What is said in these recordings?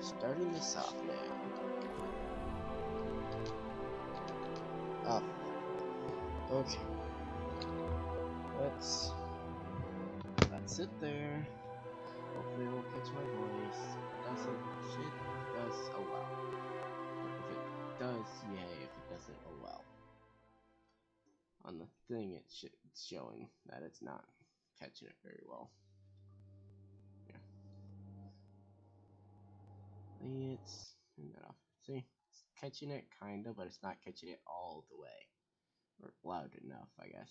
Starting this off now. Oh. Okay. Let's sit there. Hopefully it won't catch my voice. Doesn't shit. Does, oh well. If it does, yay. If it doesn't, oh well. On the thing it's showing that it's not catching it very well. Yeah. Let's turn that off. See? It's catching it kinda, but it's not catching it all the way. Or loud enough, I guess.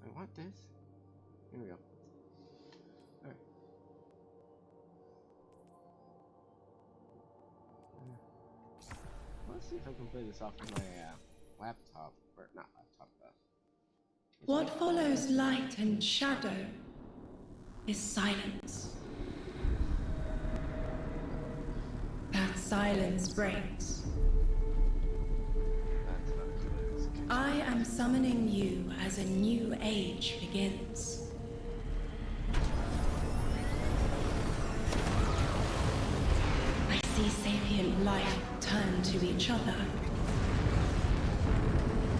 I want this. Here we go. Alright. Let's see if I can play this off of my laptop. Or not laptop, What follows light and shadow is silence. That silence breaks. I am summoning you as a new age begins. I see sapient life turn to each other.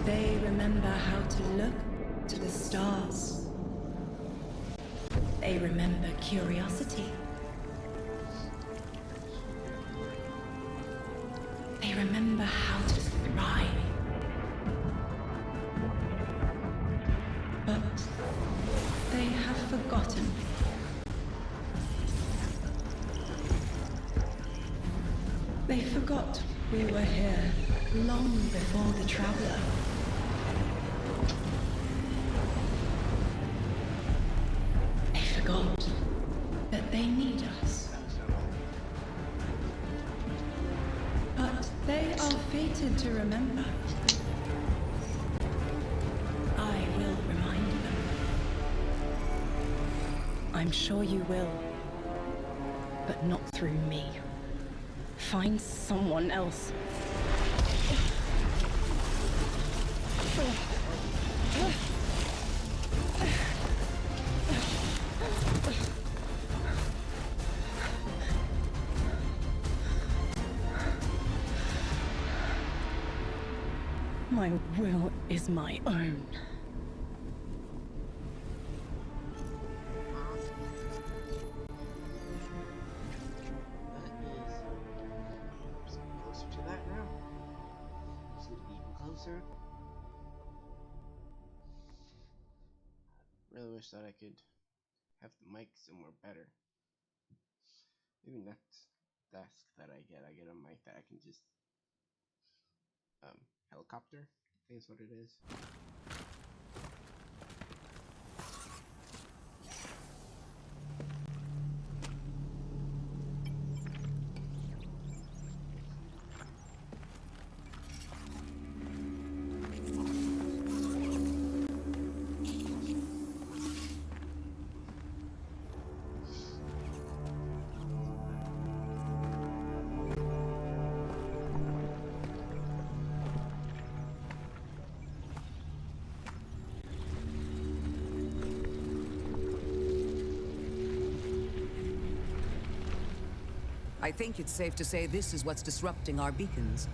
They remember how to look to the stars. They remember curiosity. They remember how to thrive. But they have forgotten. They forgot we were here long before the Traveler. They forgot that they need us. But they are fated to remember. I will remind them. I'm sure you will. But not through me. Find someone else. My will is my own. Closer to that now. Just need to be even closer. I really wish that I could have the mic somewhere better. Maybe next desk that I get a mic that I can just helicopter. I think that's what it is. I think it's safe to say this is what's disrupting our beacons.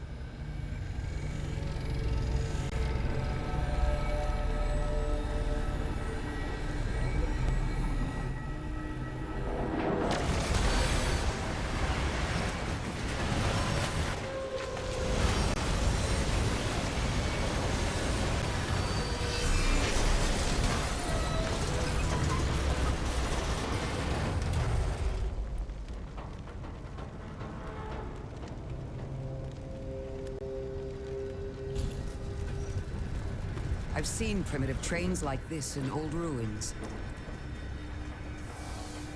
I've seen primitive trains like this in old ruins.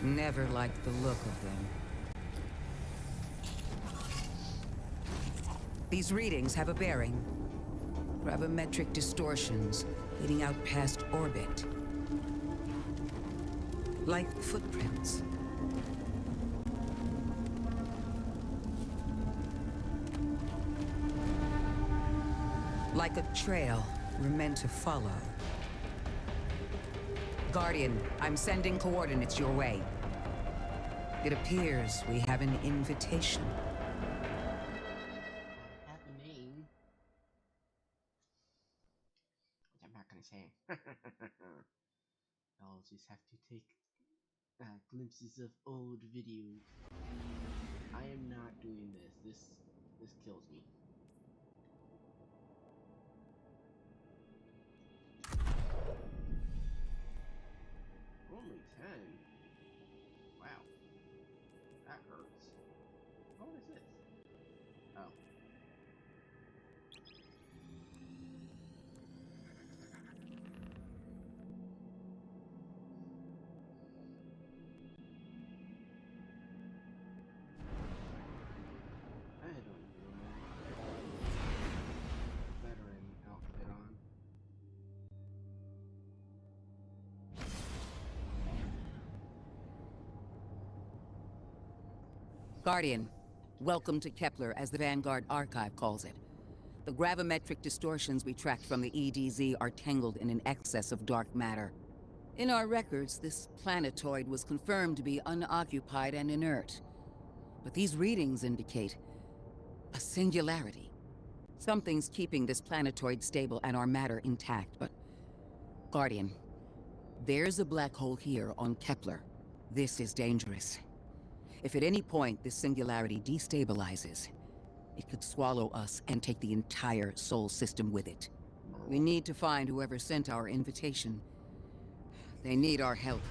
Never liked the look of them. These readings have a bearing. Gravimetric distortions leading out past orbit. Like footprints. Like a trail we're meant to follow. Guardian, I'm sending coordinates your way. It appears we have an invitation. I have a name, which I'm not gonna say. I'll just have to take glimpses of old videos. I am not doing this. This kills me. Only 10? Wow. That hurts. Oh, what is this? Oh. I don't remember. Veteran outfit on. Guardian, welcome to Kepler, as the Vanguard Archive calls it. The gravimetric distortions we tracked from the EDZ are tangled in an excess of dark matter. In our records, this planetoid was confirmed to be unoccupied and inert. But these readings indicate a singularity. Something's keeping this planetoid stable and our matter intact, but... Guardian, there's a black hole here on Kepler. This is dangerous. If at any point this singularity destabilizes, it could swallow us and take the entire Sol system with it. We need to find whoever sent our invitation. They need our help.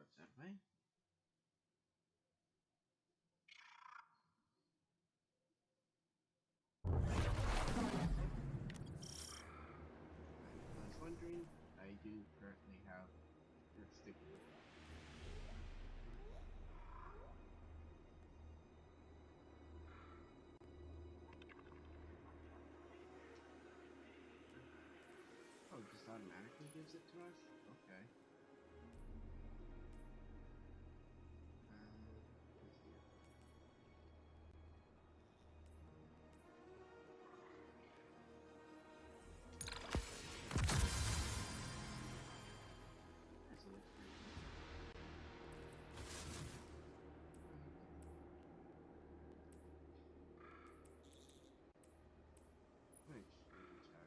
Jesus Christ. Swipes that way. I was wondering, I do currently have your sticker. Oh, it just automatically gives it to us? Okay. Let's see. That's a looks pretty good. Which tag?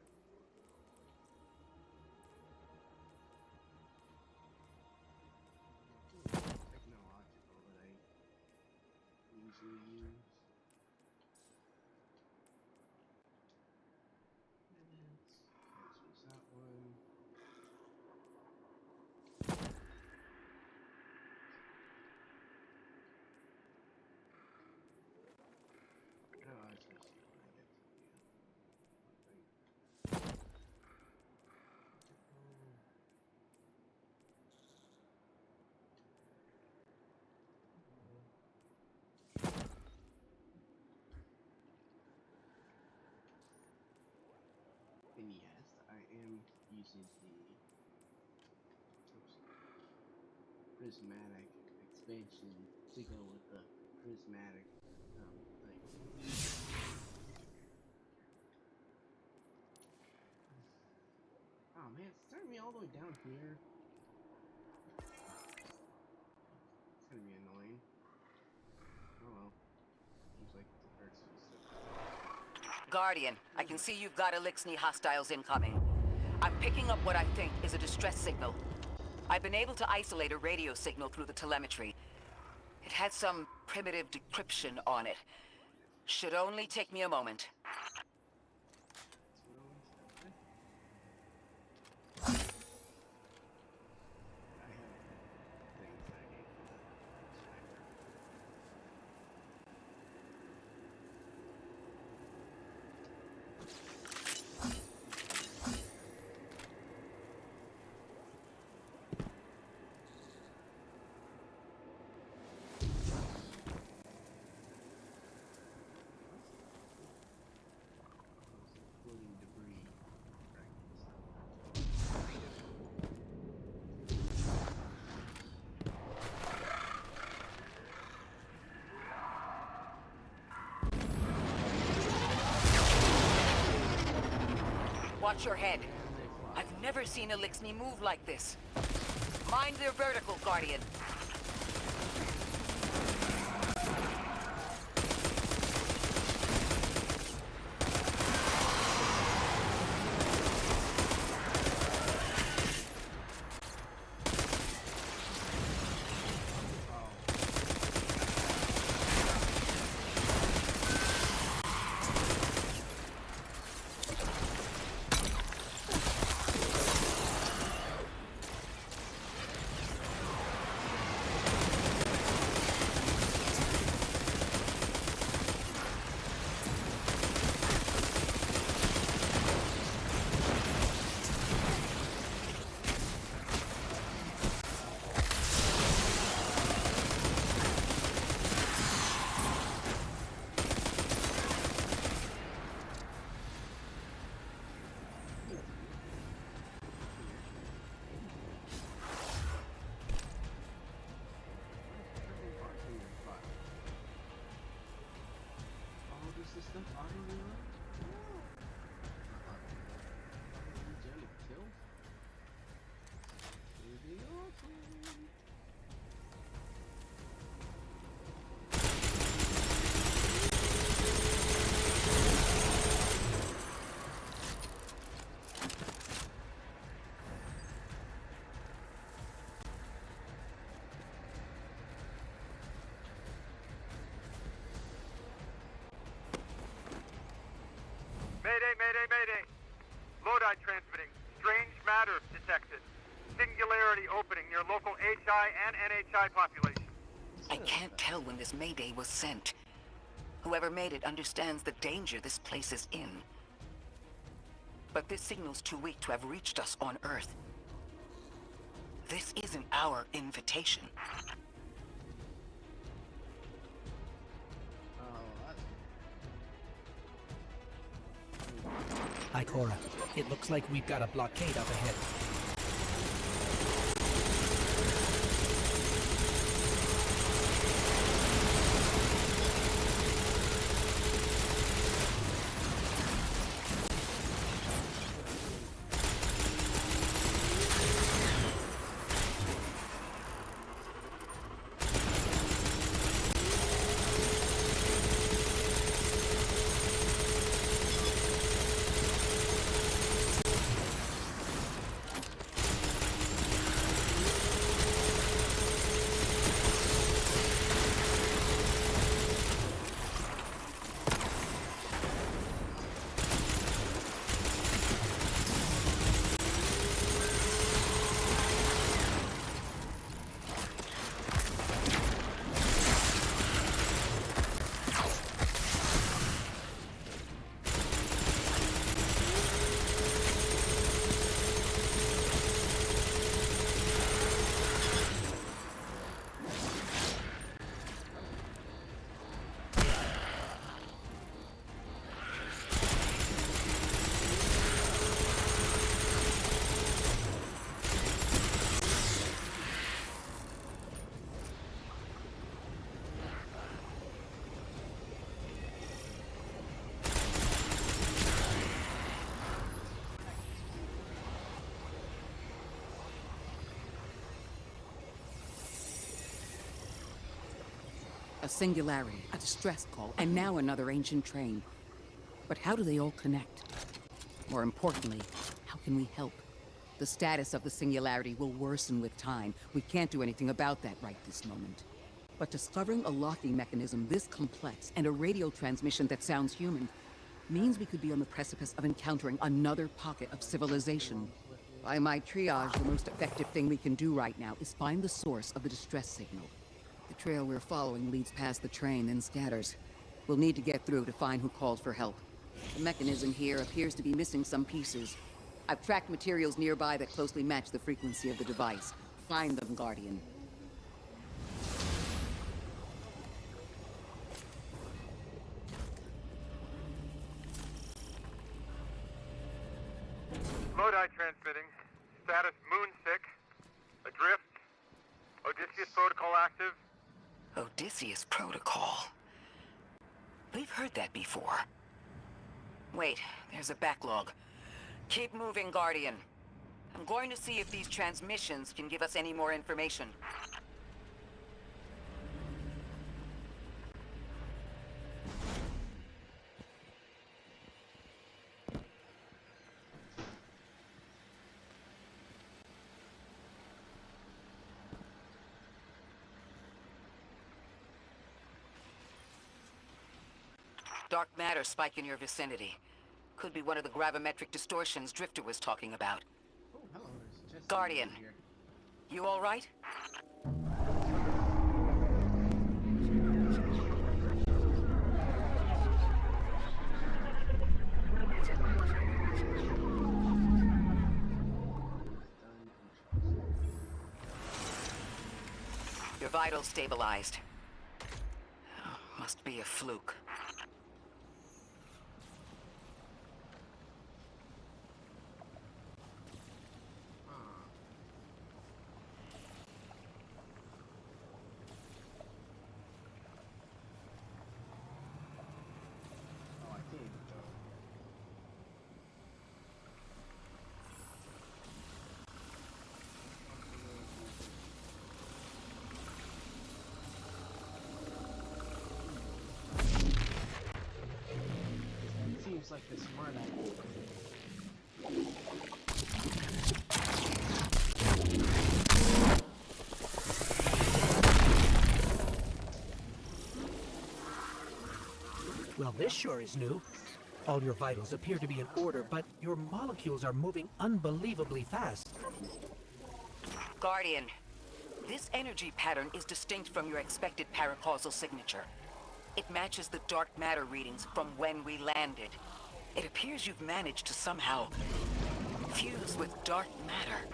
Technological that I usually use. Evidence. Let's use that one. No, I was supposed to when I get to the thing. And yes, I am using the prismatic expansion to go with the prismatic thing. Oh man, it's turning me all the way down here. It's gonna be annoying. Oh well. Seems like the first Guardian, I can see you've got Elixni hostiles incoming. I'm picking up what I think is a distress signal. I've been able to isolate a radio signal through the telemetry. It had some primitive decryption on it. Should only take me a moment. Watch your head. They fly. I've never seen Elixni move like this. Mind their vertical, Guardian. System auto reload? Jelly kill? Mayday, mayday, mayday. Lodi transmitting. Strange matter detected. Singularity opening near local HI and NHI population. I can't tell when this Mayday was sent. Whoever made it understands the danger this place is in. But this signal's too weak to have reached us on Earth. This isn't our invitation. Hi, Cora. It looks like we've got a blockade up ahead. A singularity, a distress call, and now another ancient train. But how do they all connect? More importantly, how can we help? The status of the singularity will worsen with time. We can't do anything about that right this moment. But discovering a locking mechanism this complex and a radio transmission that sounds human means we could be on the precipice of encountering another pocket of civilization. By my triage, the most effective thing we can do right now is find the source of the distress signal. The trail we're following leads past the train, then scatters. We'll need to get through to find who called for help. The mechanism here appears to be missing some pieces. I've tracked materials nearby that closely match the frequency of the device. Find them, Guardian. Lodi transmitting. Status moonsick. Adrift. Odysseus protocol active. Odysseus Protocol. We've heard that before. Wait, there's a backlog. Keep moving, Guardian. I'm going to see if these transmissions can give us any more information. Dark matter spike in your vicinity. Could be one of the gravimetric distortions Drifter was talking about. Oh, hello, there's Jesse Guardian. here. You all right? Your vitals stabilized. Must be a fluke. Oh, I can't even go. It seems like the smart idea. Well, this sure is new. All your vitals appear to be in order, but your molecules are moving unbelievably fast. Guardian, this energy pattern is distinct from your expected paracausal signature. It matches the dark matter readings from when we landed. It appears you've managed to somehow fuse with dark matter.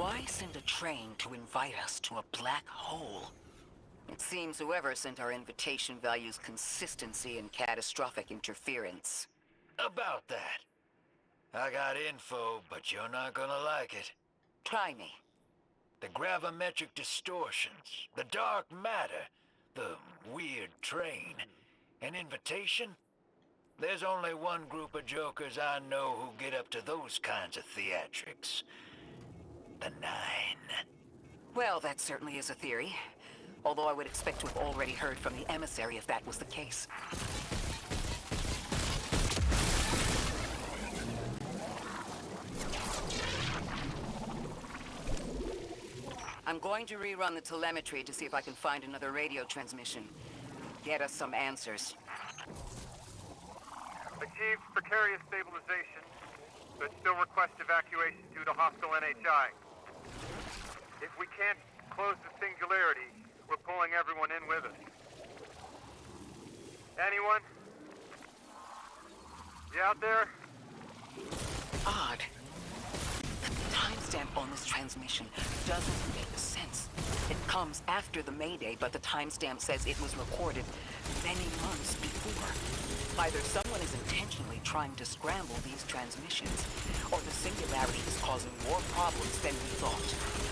Why send a train to invite us to a black hole? It seems whoever sent our invitation values consistency and catastrophic interference. About that. I got info, but you're not gonna like it. Try me. The gravimetric distortions, the dark matter, the weird train. An invitation? There's only one group of jokers I know who get up to those kinds of theatrics. The Nine. Well, that certainly is a theory. Although I would expect to have already heard from the emissary if that was the case. I'm going to rerun the telemetry to see if I can find another radio transmission. Get us some answers. Achieved precarious stabilization, but still request evacuation due to hostile NHI. If we can't close the singularity, we're pulling everyone in with us. Anyone? You out there? Odd. The timestamp on this transmission doesn't make sense. It comes after the Mayday, but the timestamp says it was recorded many months before. Either someone is intentionally trying to scramble these transmissions, or the singularity is causing more problems than we thought.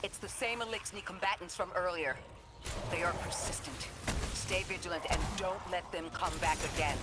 It's the same Elixni combatants from earlier. They are persistent. Stay vigilant and don't let them come back again.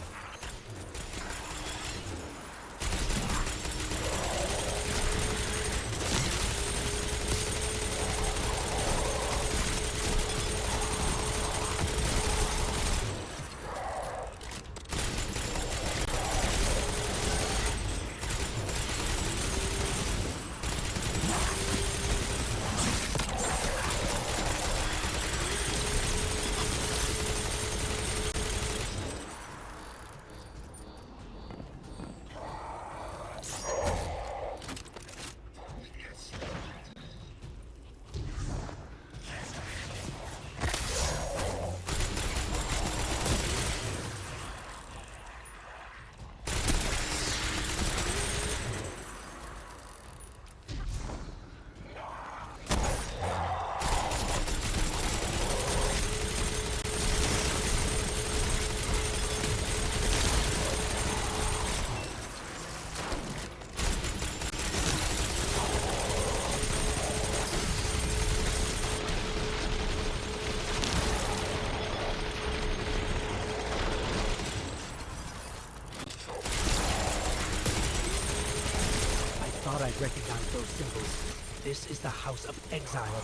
I'd recognize those symbols. This is the House of Exile.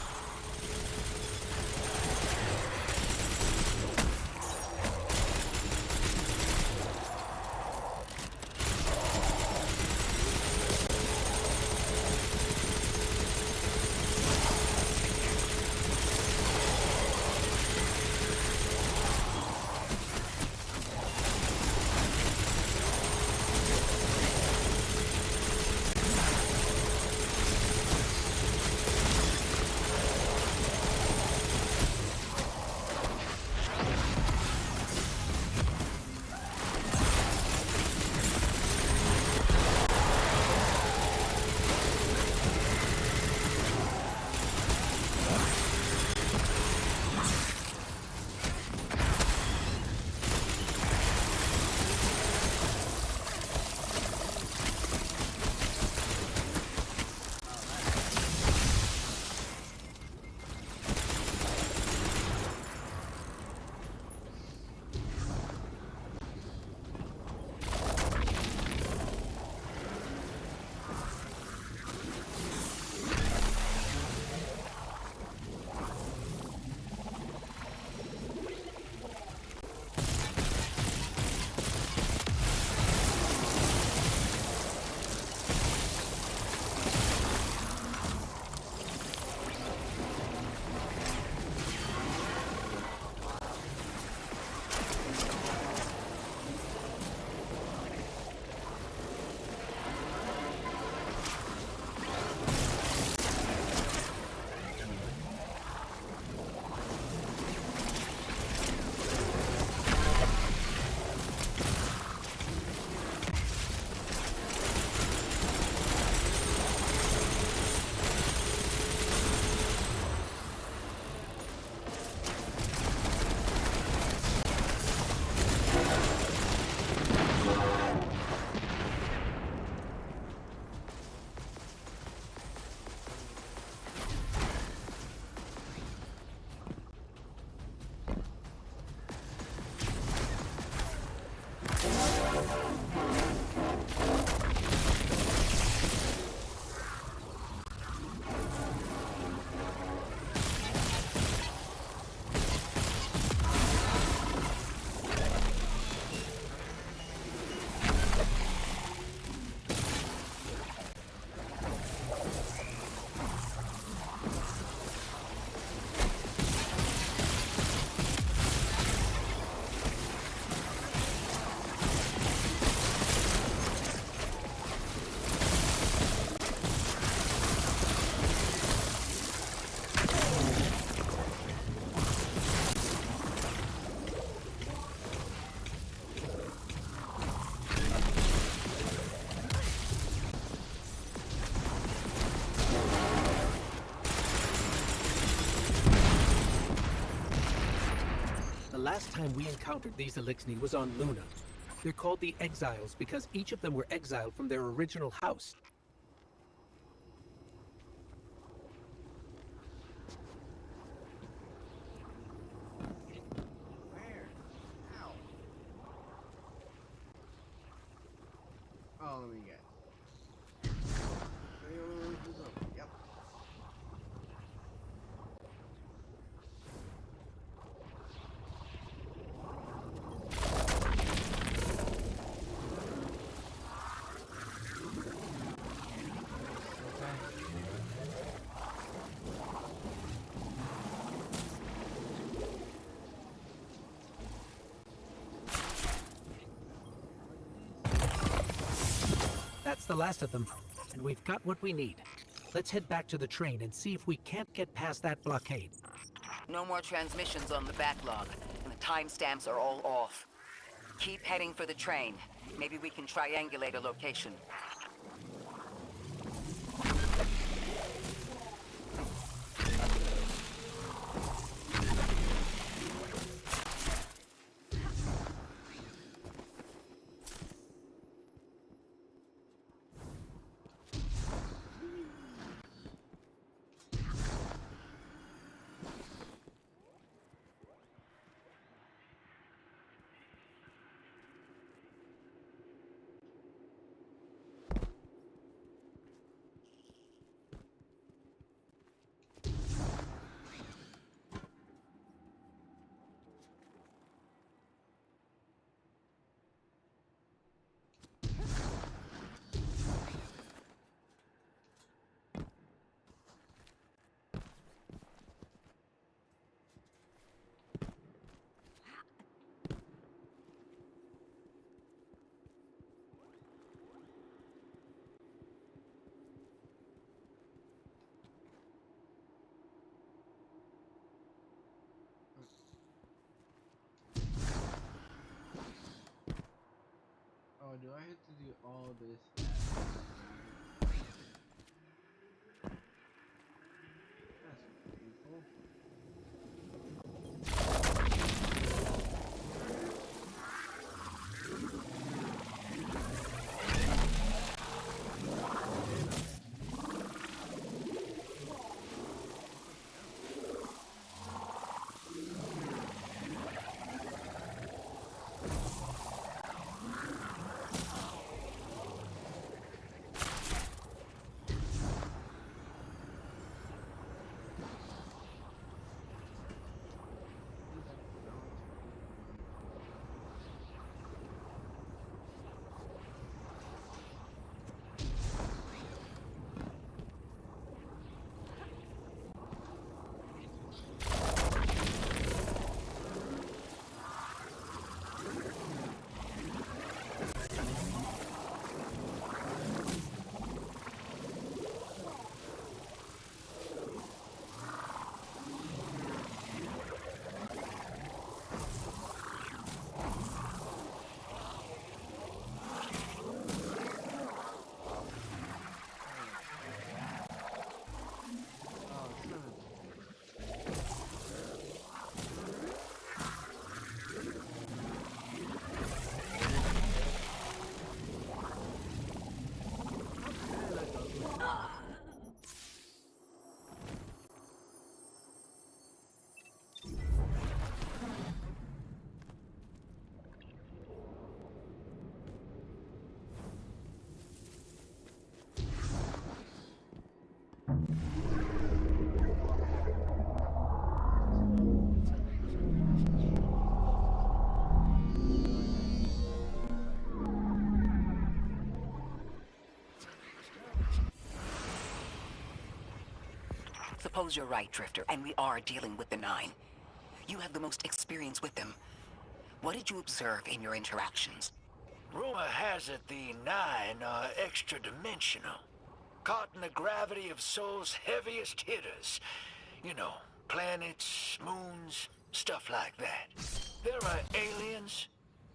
last time we encountered these Elixni was on Luna. They're called the Exiles because each of them were exiled from their original house. Where? How? Oh, let me get. Yep. That's the last of them, and we've got what we need. Let's head back to the train and see if we can't get past that blockade. No more transmissions on the backlog, and the timestamps are all off. Keep heading for the train. Maybe we can triangulate a location. Oh, do I have to do all this? That's painful. Suppose you're right, Drifter, and we are dealing with the Nine. You have the most experience with them. What did you observe in your interactions? Rumor has it the Nine are extra-dimensional. Caught in the gravity of Sol's heaviest hitters. You know, planets, moons, stuff like that. There are aliens,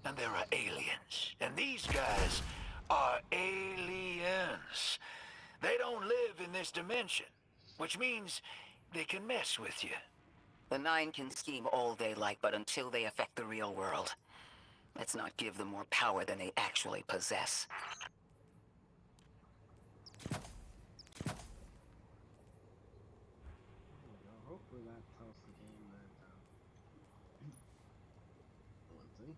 and there are aliens. And these guys are aliens. They don't live in this dimension, which means they can mess with you. The Nine can scheme all they like, but until they affect the real world, let's not give them more power than they actually possess. There we go. Hopefully that tells the game that, one thing.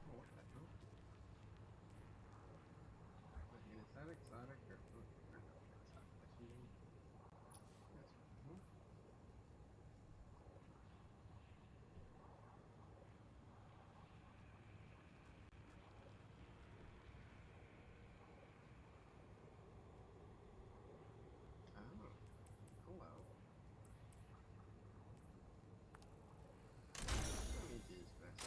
Oh, what the hell? Okay, is that exotic or no, it's not legendary. That's cool. Oh, hello. Let me do this best.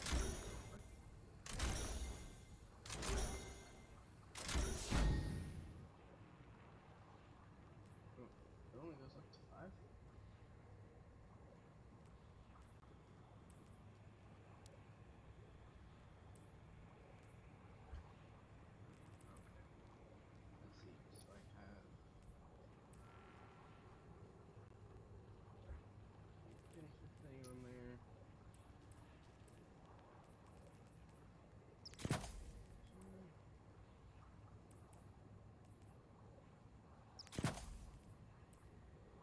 Oh, it only goes up to 5? Okay. Let's see. So I have finish the thing on there.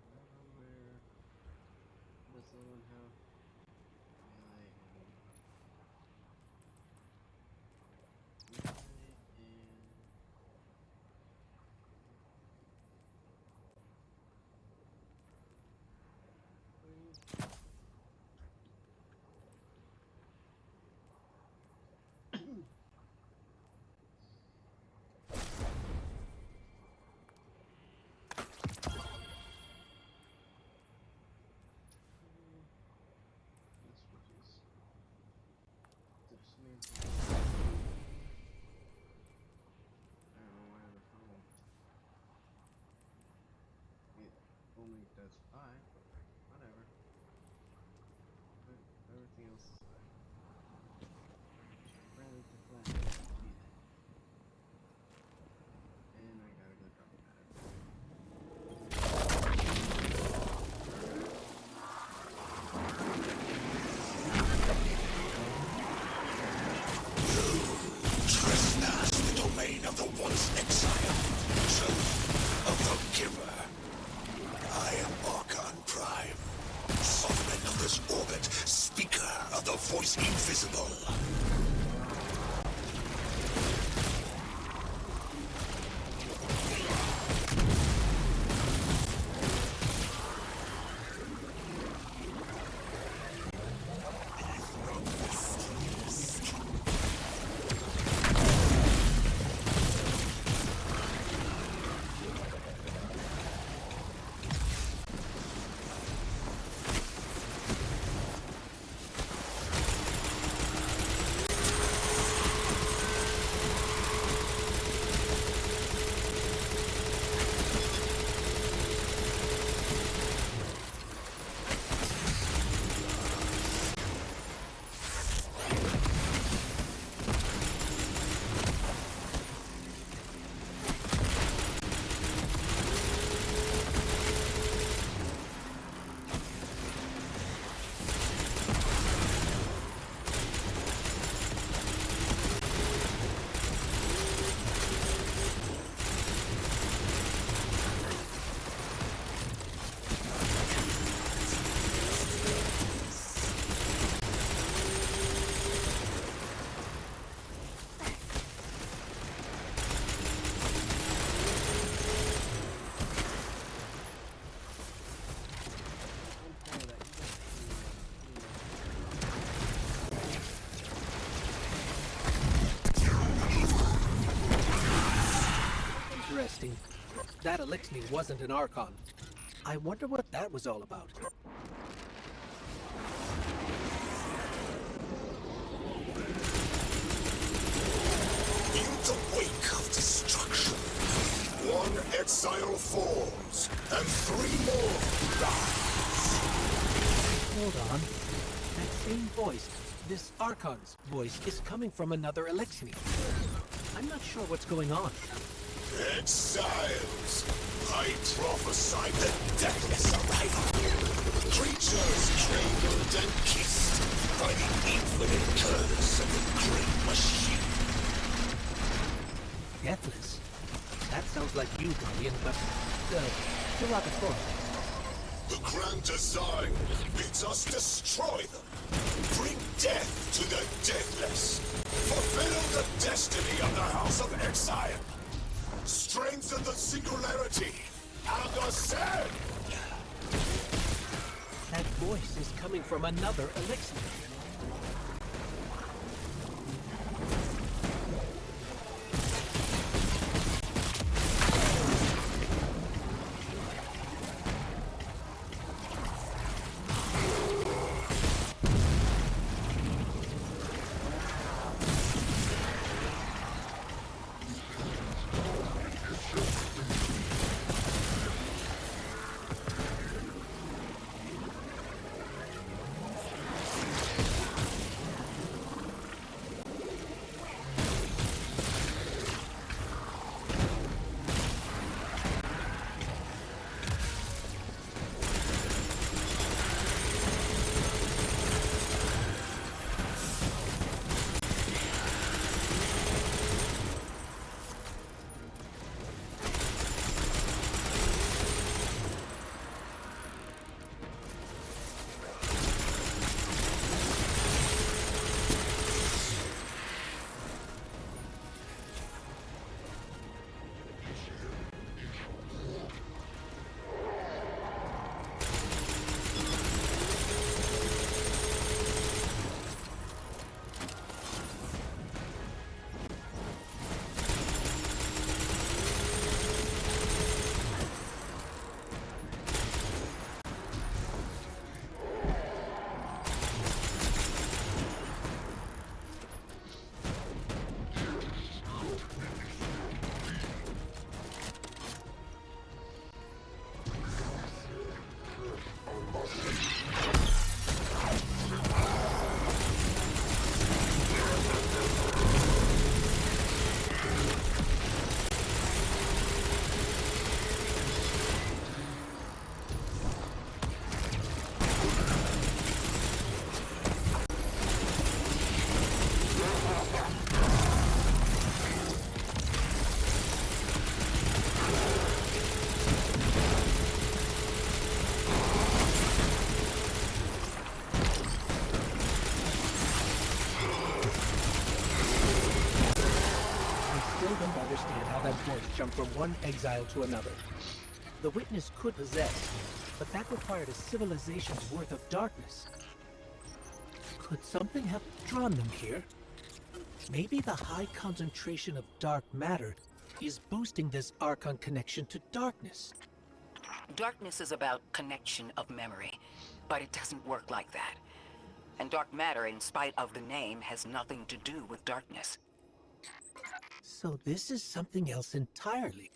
That on there. This other one have melee and I don't know why the phone. It only does 5, but whatever. But everything else is fine. Rather to flat. And I gotta go drop it back. Trespass the domain of the once exiled, chosen of the Giver. I am Archon Prime, sovereign of this orbit, speaker of the voice invisible. Interesting. That Elixir wasn't an Archon. I wonder what that was all about. In the wake of destruction, one exile falls, and 3 more die. Hold on. That same voice, this Archon's voice, is coming from another Elixir. I'm not sure what's going on. Exiles! I prophesied the deathless arrival. Creatures cradled and kissed by the infinite curse of the great machine. Deathless? That sounds like you, Guardian, but... derogatory. The grand design bids us destroy them. Bring death to the deathless. Fulfill the destiny of the House of Exile. Strengthen the singularity and ascend! That voice is coming from another elixir. Jump from one exile to another. The witness could possess, but that required a civilization's worth of darkness. Could something have drawn them here? Maybe the high concentration of dark matter is boosting this Archon connection to darkness. Darkness is about connection of memory, but it doesn't work like that. And dark matter, in spite of the name, has nothing to do with darkness. So this is something else entirely.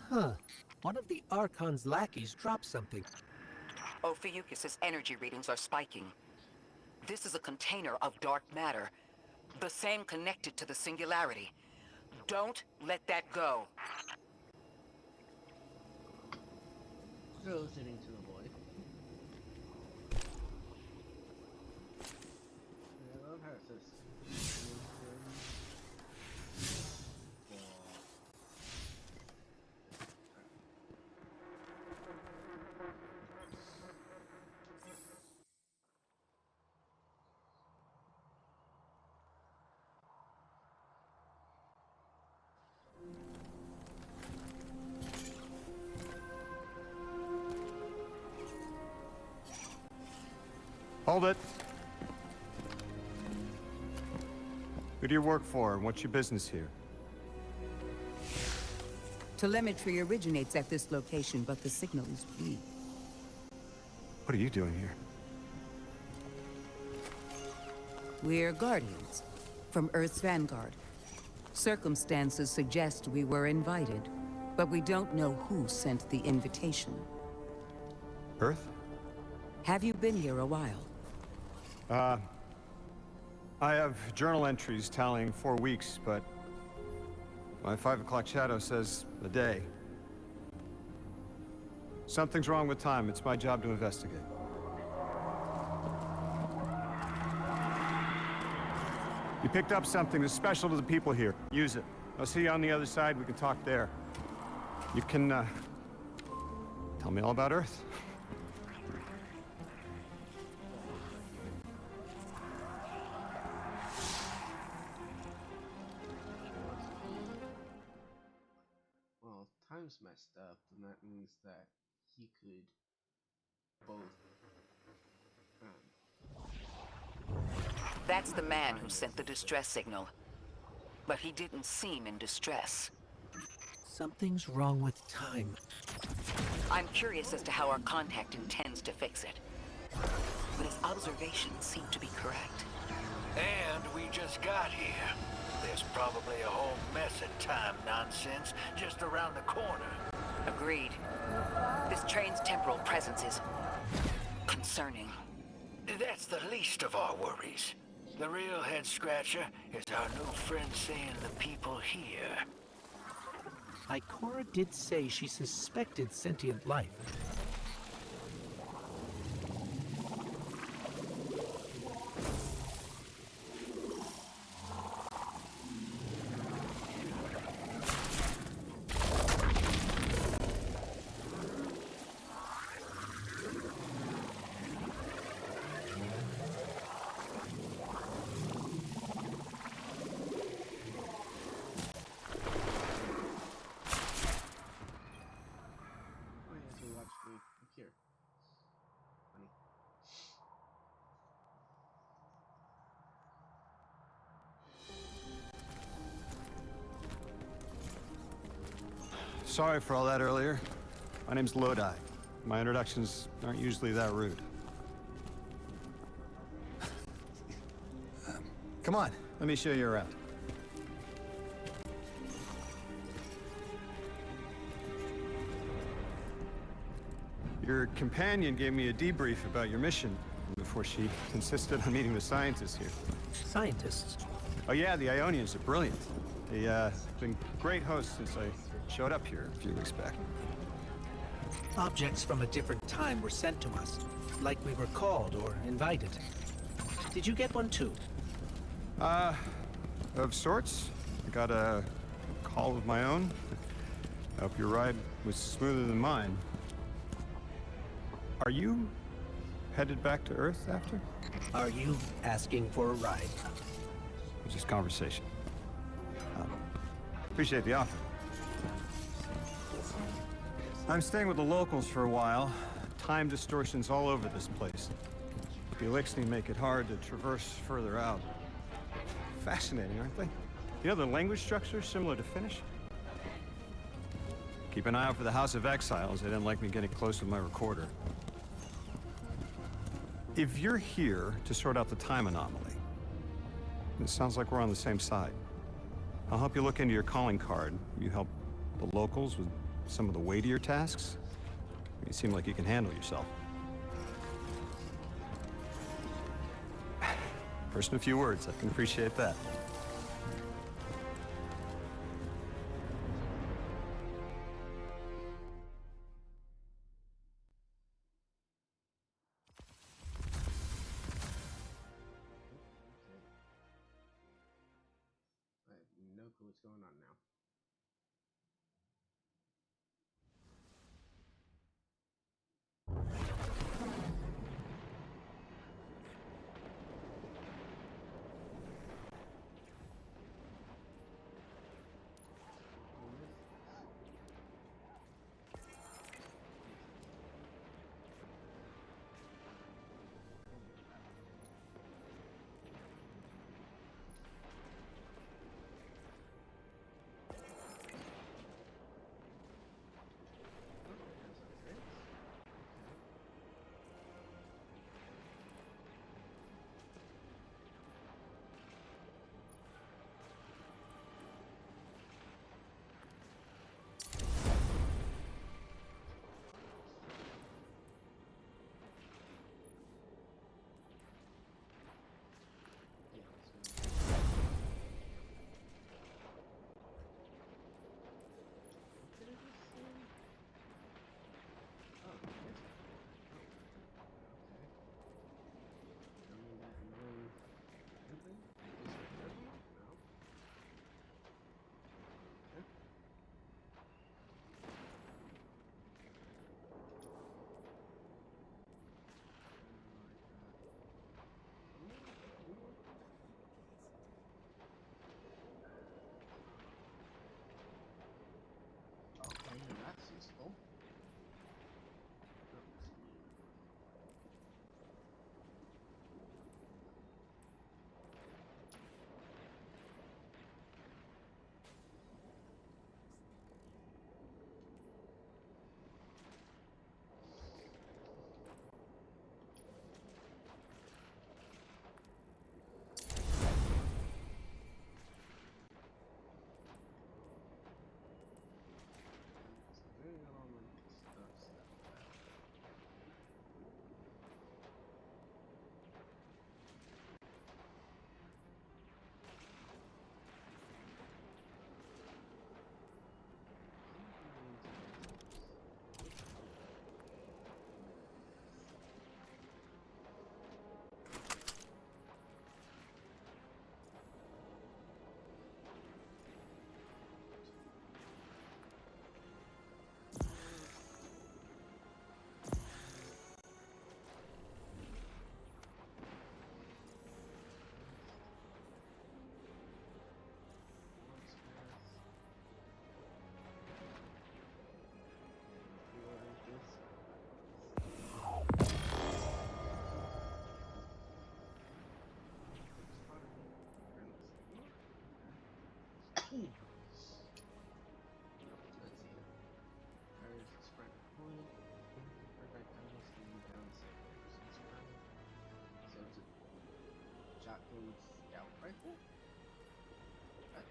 Huh. One of the Archon's lackeys dropped something. Ophiuchus's energy readings are spiking. This is a container of dark matter, the same connected to the Singularity. Don't let that go. Throws it into the void. I love Harsis. Hold it. Who do you work for, and what's your business here? Telemetry originates at this location, but the signal is weak. What are you doing here? We're Guardians, from Earth's vanguard. Circumstances suggest we were invited, But we don't know who sent the invitation. Earth? Have you been here a while? I have journal entries tallying 4 weeks, but my 5 o'clock shadow says a day. Something's wrong with time. It's my job to investigate. You picked up something that's special to the people here. Use it. I'll see you on the other side. We can talk there. You can, tell me all about Earth. Well, time's messed up, and that means that he could both. That's the man who sent the distress signal. But he didn't seem in distress. Something's wrong with time. I'm curious as to how our contact intends to fix it. But his observations seem to be correct. And we just got here. There's probably a whole mess of time nonsense just around the corner. Agreed. This train's temporal presence is concerning. That's the least of our worries. The real head-scratcher is our new friend seeing the people here. Ikora did say she suspected sentient life. Here. Honey. Sorry for all that earlier. My name's Lodi. My introductions aren't usually that rude. Come on, let me show you around. Your companion gave me a debrief about your mission before she insisted on meeting the scientists here. Scientists? Oh yeah, the Ionians are brilliant. They've been great hosts since I showed up here a few weeks back. Objects from a different time were sent to us, like we were called or invited. Did you get one too? Of sorts. I got a call of my own. I hope your ride was smoother than mine. Are you headed back to Earth after? Are you asking for a ride? It was just conversation. Appreciate the offer. I'm staying with the locals for a while. Time distortions all over this place. The Elixni make it hard to traverse further out. Fascinating, aren't they? You know, the language structure is similar to Finnish. Keep an eye out for the House of Exiles. They didn't like me getting close with my recorder. If you're here to sort out the time anomaly, it sounds like we're on the same side. I'll help you look into your calling card. You help the locals with some of the weightier tasks. You seem like you can handle yourself. First in a few words, I can appreciate that. I have no clue what's going on now. Let's see. There's spread point. Perfect panels to move down the stairs. So it's a shotgun scout rifle? Okay.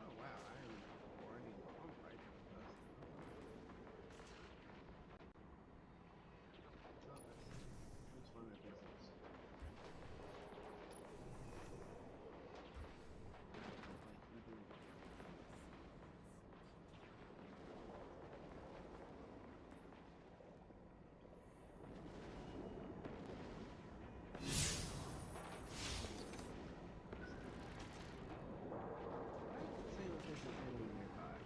Oh wow, I am already on right now. Which one of these is? See if there's an enemy nearby.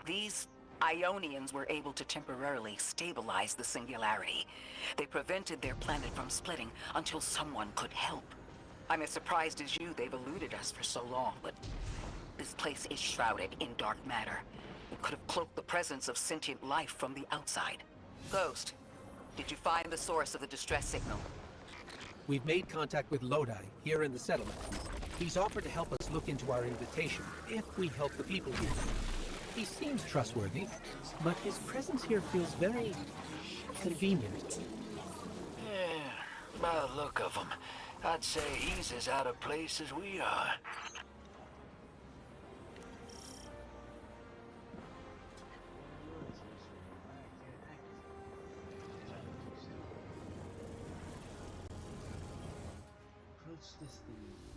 These Ionians were able to temporarily stabilize the Singularity. They prevented their planet from splitting until someone could help. I'm as surprised as you they've eluded us for so long, but this place is shrouded in dark matter. It could have cloaked the presence of sentient life from the outside. Ghost, did you find the source of the distress signal? We've made contact with Lodi, here in the settlement. He's offered to help us look into our invitation, if we help the people here. He seems trustworthy, but his presence here feels very convenient. Yeah, by the look of him, I'd say he's as out of place as we are. Approach this thing.